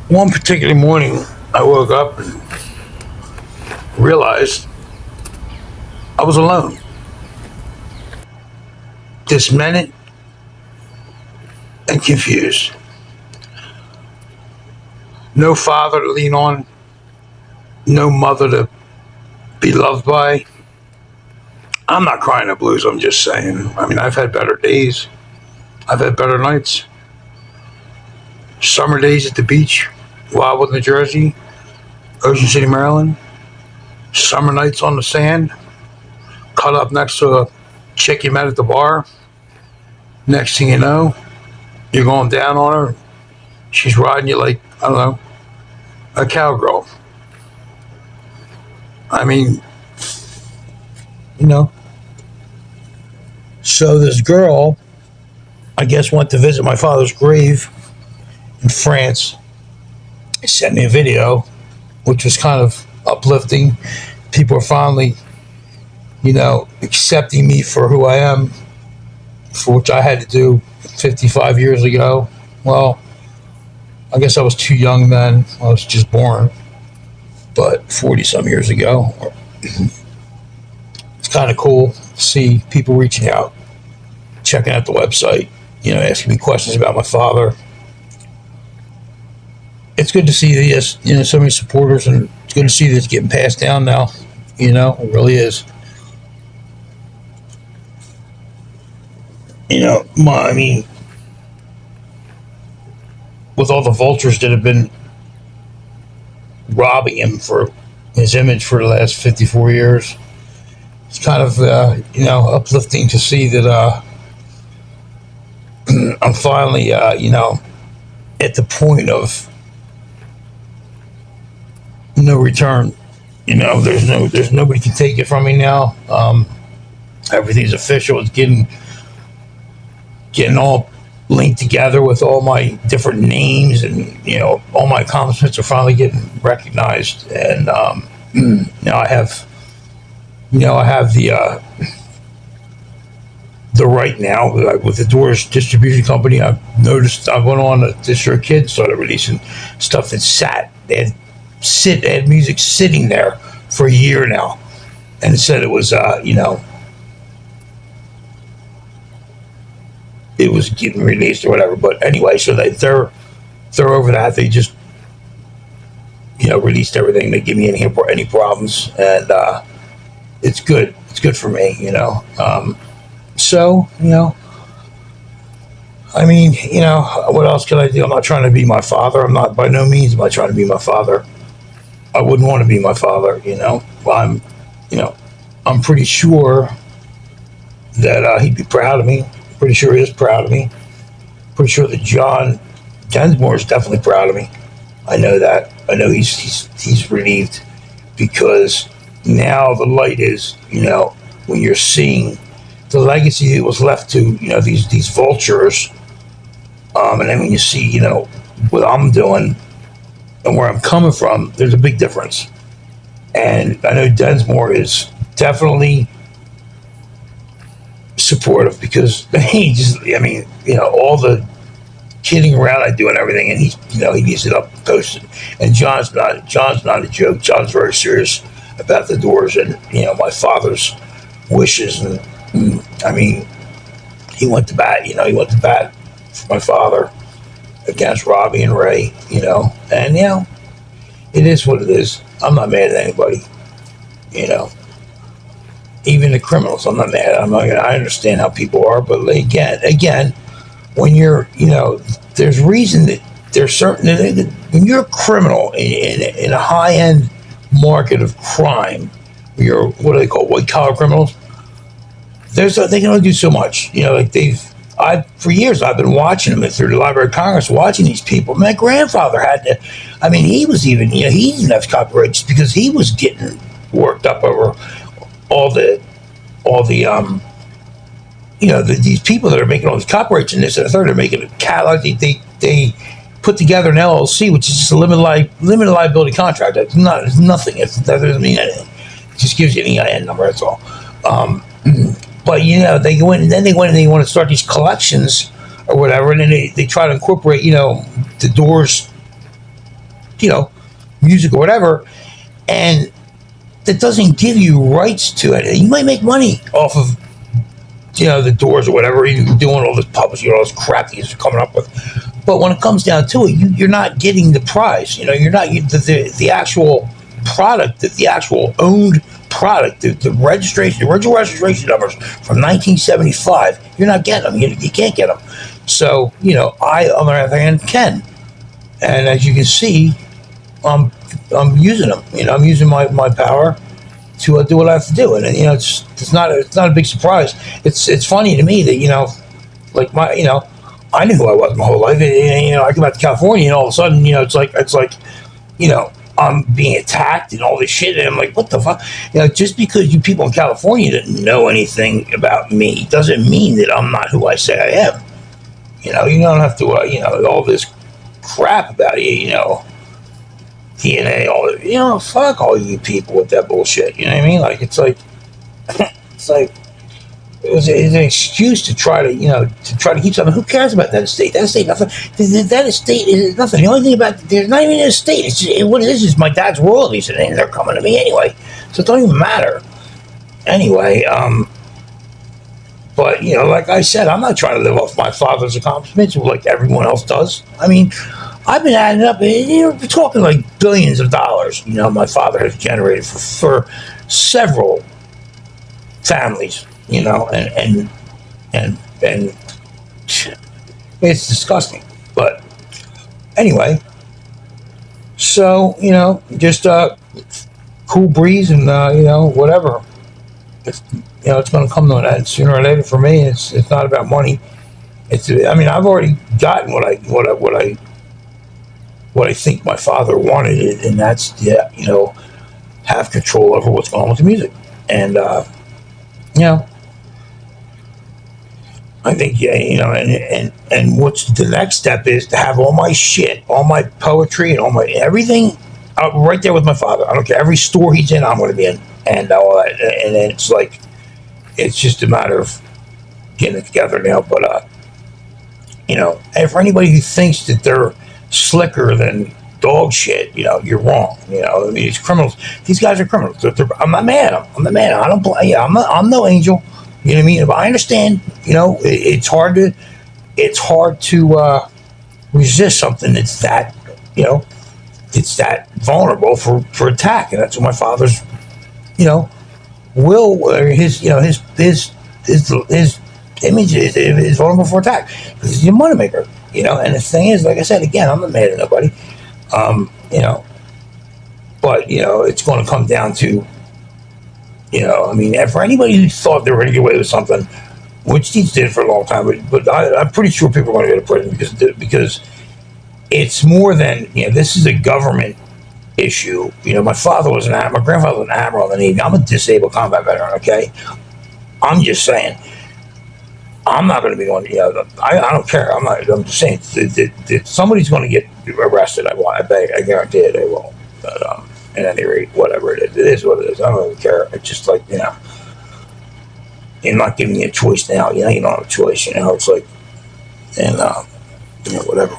One particular morning, I woke up and realized I was alone. Dismayed and confused. No father to lean on, no mother to be loved by. I'm not crying the blues, I'm just saying. I mean, I've had better days, I've had better nights. Summer days at the beach, Wildwood, New Jersey, Ocean City, Maryland. Summer nights on the sand, cut up next to a chick you met at the bar. Next thing you know, you're going down on her. She's riding you like, I don't know, a cowgirl. I mean, you know. So this girl, I guess, went to visit my father's grave in France. Sent me a video, which was kind of uplifting. People are finally, accepting me for who I am, for which I had to do 55 years ago. Well, I guess I was too young then. I was just born. But 40 some years ago, it's kind of cool to see people reaching out, checking out the website, asking me questions about my father. It's good to see this, so many supporters, and it's good to see this getting passed down now. It really is. I mean, with all the vultures that have been robbing him for his image for the last 54 years, it's kind of, uplifting to see that I'm finally, at the point of no return. There's nobody can take it from me now. Everything's official. It's getting all linked together with all my different names, and all my accomplishments are finally getting recognized. And now I have the right now with the Doors distribution company. I've noticed I went on this year, kids started releasing stuff that sat. They had music sitting there for a year now, and it said it was it was getting released or whatever. But anyway, so they're over that. They just released everything. They give me any problems, and it's good. It's good for me. So I mean, what else can I do? I'm not trying to be my father. I'm not, by no means am I trying to be my father. I wouldn't want to be my father. I'm pretty sure that he'd be proud of me. Pretty sure he is proud of me. Pretty sure that John Densmore is definitely proud of me. I know that. I know he's relieved, because now the light is, when you're seeing the legacy that was left to, these vultures, and then when you see, what I'm doing and where I'm coming from, there's a big difference. And I know Densmore is definitely supportive, because all the kidding around I do and everything, and he needs it up posted. And John's not a joke. John's very serious about the Doors and my father's wishes, and I mean, he went to bat. He went to bat for my father against Robbie and Ray. And it is what it is. I'm not mad at anybody. Even the criminals, I'm not mad. I understand how people are, but again, when you're, there's reason that there's certain, when you're a criminal in a high end market of crime, you're, what do they call, white collar criminals? They can only do so much. For years I've been watching them through the Library of Congress, watching these people. My grandfather had to. I mean, he was even, he didn't have copyright just because he was getting worked up over all the these people that are making all these copyrights and this and the third. They're making a catalog. They put together an LLC, which is just a limited liability contract. It's nothing. That doesn't mean anything. It just gives you an EIN number. That's all. But they go in and then they want to start these collections or whatever, and then they try to incorporate the Doors you know, music or whatever, and that doesn't give you rights to it. You might make money off of, the Doors or whatever, you're doing all this publishing, all this crap that you're coming up with. But when it comes down to it, you're not getting the prize. You're not the actual product, the actual owned product, the registration, the original registration numbers from 1975. You're not getting them. You can't get them. So, I, on the other hand, can. And as you can see, I'm using them. I'm using my power to do what I have to do, and it's not a big surprise. It's funny to me that like I knew who I was my whole life. And, I come out to California, and all of a sudden, it's like I'm being attacked and all this shit, and I'm like, what the fuck? Just because you people in California didn't know anything about me doesn't mean that I'm not who I say I am. You don't have to all this crap about you. DNA, all fuck all you people with that bullshit. You know what I mean? Like it's like it's an excuse to try to keep something. Who cares about that estate? That estate, nothing. That estate is nothing. The only thing about there's not even an estate. It's just, what it is my dad's royalties, and they're coming to me anyway, so it don't even matter. Anyway, but like I said, I'm not trying to live off my father's accomplishments like everyone else does. I mean, I've been adding up, we're talking like billions of dollars. My father has generated for several families. And it's disgusting. But anyway, so just cool breeze and whatever. It's going to come to an end sooner or later. For me, it's not about money. I've already gotten what I think my father wanted, and that's have control over what's going on with the music. And I think and what's the next step is to have all my shit, all my poetry, and all my everything right there with my father. I don't care, every store he's in, I'm going to be in, and all that. And then it's like it's just a matter of getting it together now. But and for anybody who thinks that they're slicker than dog shit, you're wrong. These criminals, these guys are criminals. I'm not mad at them. I'm not mad at them. I don't play. Yeah, I'm no angel. You know what I mean? But I understand. It's hard to resist something that's that it's that vulnerable for attack, and that's what my father's will, or his image is vulnerable for attack because he's a moneymaker. And the thing is, like I said, again, I'm not mad at nobody. But it's going to come down to, for anybody who thought they were going to get away with something, which these did for a long time, but I'm pretty sure people are going to go to prison because it's more than this is a government issue. My father was my grandfather was an admiral in the Navy. I'm a disabled combat veteran. Okay, I'm just saying. I'm not going to be going. I don't care. I'm just saying that somebody's going to get arrested. I guarantee it. They will. But at any rate, whatever it is what it is. I don't really care. It's just like you're not giving you a choice now. You don't have a choice. It's like, and whatever.